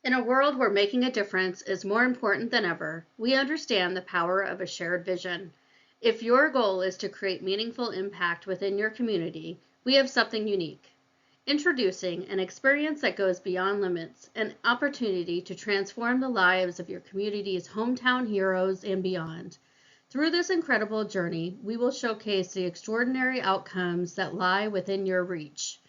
In a world where making a difference is more important than ever, we understand the power of a shared vision. If your goal is to create meaningful impact within your community, we have something unique. Introducing an experience that goes beyond limits, an opportunity to transform the lives of your community's hometown heroes and beyond. Through this incredible journey, we will showcase the extraordinary outcomes that lie within your reach.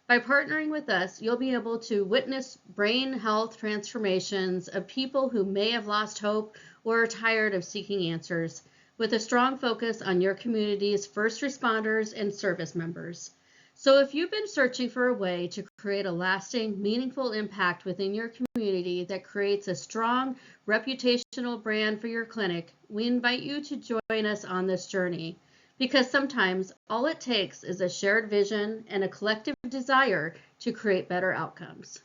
By partnering with us, you'll be able to witness brain health transformations of people who may have lost hope or are tired of seeking answers, with a strong focus on your community's first responders and service members. So if you've been searching for a way to create a lasting, meaningful impact within your community that creates a strong reputational brand for your clinic, we invite you to join us on this journey. Because sometimes all it takes is a shared vision and a collective desire to create better outcomes.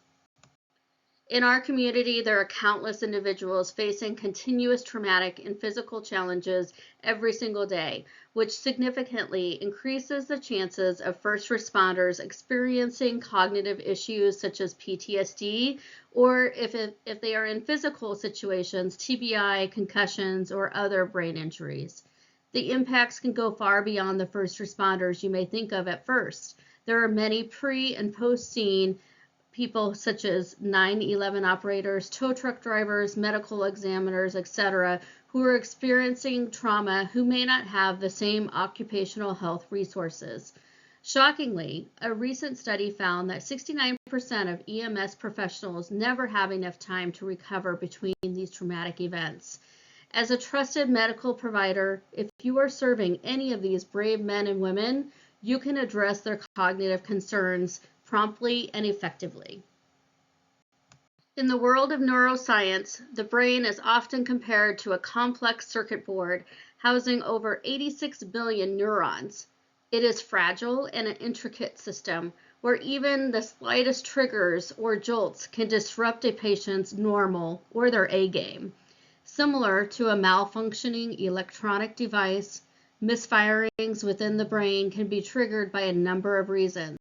In our community, there are countless individuals facing continuous traumatic and physical challenges every single day, which significantly increases the chances of first responders experiencing cognitive issues such as PTSD, or if they are in physical situations, TBI, concussions, or other brain injuries. The impacts can go far beyond the first responders you may think of at first. There are many pre- and post-scene people such as 911 operators, tow truck drivers, medical examiners, etc., who are experiencing trauma who may not have the same occupational health resources. Shockingly, a recent study found that 69% of EMS professionals never have enough time to recover between these traumatic events. As a trusted medical provider, if you are serving any of these brave men and women, you can address their cognitive concerns promptly and effectively. In the world of neuroscience, the brain is often compared to a complex circuit board housing over 86 billion neurons. It is fragile and an intricate system where even the slightest triggers or jolts can disrupt a patient's normal or their A game. Similar to a malfunctioning electronic device, misfirings within the brain can be triggered by a number of reasons.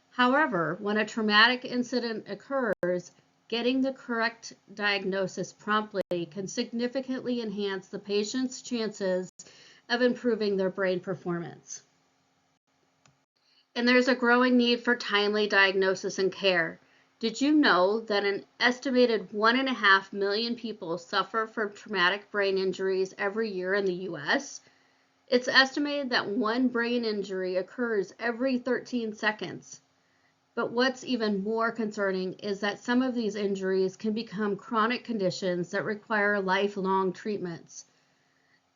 However, when a traumatic incident occurs, getting the correct diagnosis promptly can significantly enhance the patient's chances of improving their brain performance. And there's a growing need for timely diagnosis and care. Did you know that an estimated 1.5 million people suffer from traumatic brain injuries every year in the U.S.? It's estimated that one brain injury occurs every 13 seconds. But what's even more concerning is that some of these injuries can become chronic conditions that require lifelong treatments.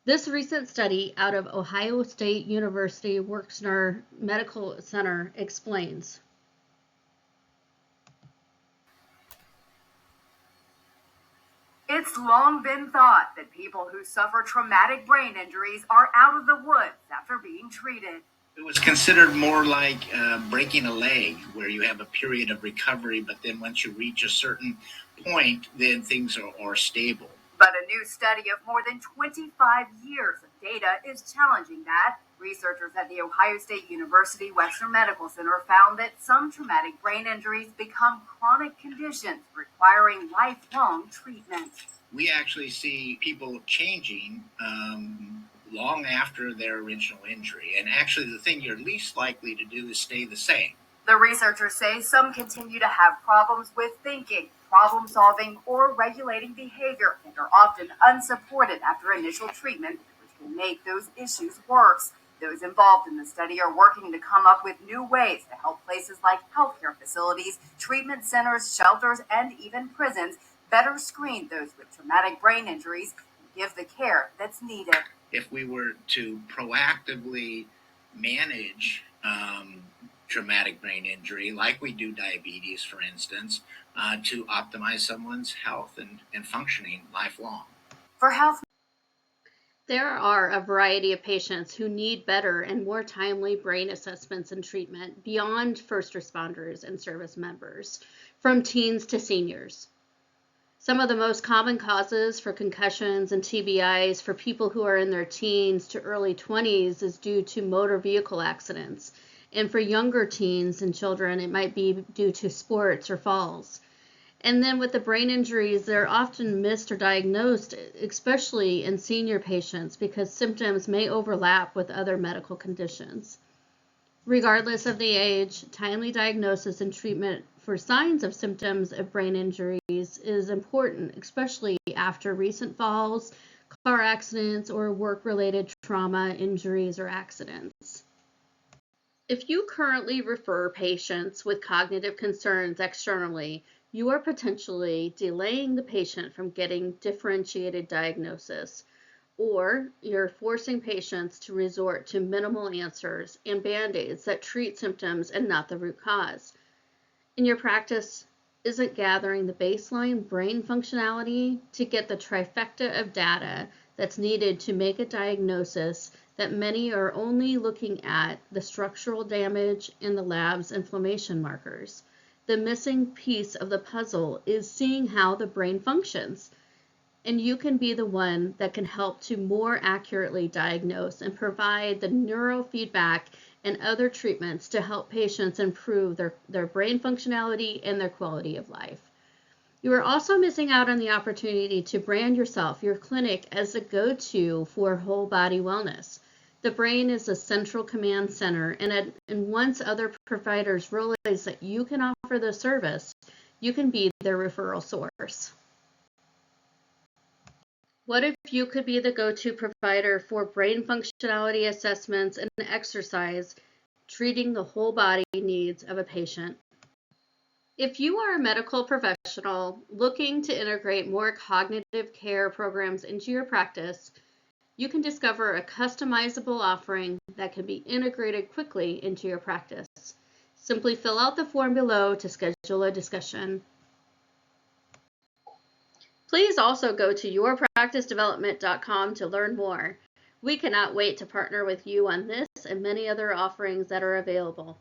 This recent study out of Ohio State University Werksner Medical Center explains. It's long been thought that people who suffer traumatic brain injuries are out of the woods after being treated. It was considered more like breaking a leg, where you have a period of recovery, but then once you reach a certain point, then things are stable. But a new study of more than 25 years of data is challenging that. Researchers at The Ohio State University Western Medical Center found that some traumatic brain injuries become chronic conditions requiring lifelong treatment. We actually see people changing long after their original injury. And actually, the thing you're least likely to do is stay the same. The researchers say some continue to have problems with thinking, problem solving, or regulating behavior, and are often unsupported after initial treatment, which can make those issues worse. Those involved in the study are working to come up with new ways to help places like healthcare facilities, treatment centers, shelters, and even prisons better screen those with traumatic brain injuries and give the care that's needed. If we were to proactively manage traumatic brain injury, like we do diabetes, for instance, to optimize someone's health and functioning lifelong. For health, there are a variety of patients who need better and more timely brain assessments and treatment beyond first responders and service members, from teens to seniors. Some of the most common causes for concussions and TBIs for people who are in their teens to early 20s is due to motor vehicle accidents. And for younger teens and children, it might be due to sports or falls. And then with the brain injuries, they're often missed or diagnosed, especially in senior patients, because symptoms may overlap with other medical conditions. Regardless of the age, timely diagnosis and treatment for signs of symptoms of brain injuries is important, especially after recent falls, car accidents, or work-related trauma, injuries, or accidents. If you currently refer patients with cognitive concerns externally, you are potentially delaying the patient from getting differentiated diagnosis, or you're forcing patients to resort to minimal answers and band-aids that treat symptoms and not the root cause. In your practice, isn't gathering the baseline brain functionality to get the trifecta of data that's needed to make a diagnosis that many are only looking at the structural damage and the lab's inflammation markers. The missing piece of the puzzle is seeing how the brain functions, and you can be the one that can help to more accurately diagnose and provide the neurofeedback and other treatments to help patients improve their brain functionality and their quality of life. You are also missing out on the opportunity to brand yourself, your clinic, as the go-to for whole body wellness. The brain is a central command center, and once other providers realize that you can offer the service, you can be their referral source. What if you could be the go-to provider for brain functionality assessments and exercise, treating the whole body needs of a patient? If you are a medical professional looking to integrate more cognitive care programs into your practice, you can discover a customizable offering that can be integrated quickly into your practice. Simply fill out the form below to schedule a discussion. Please also go to yourpracticedevelopment.com to learn more. We cannot wait to partner with you on this and many other offerings that are available.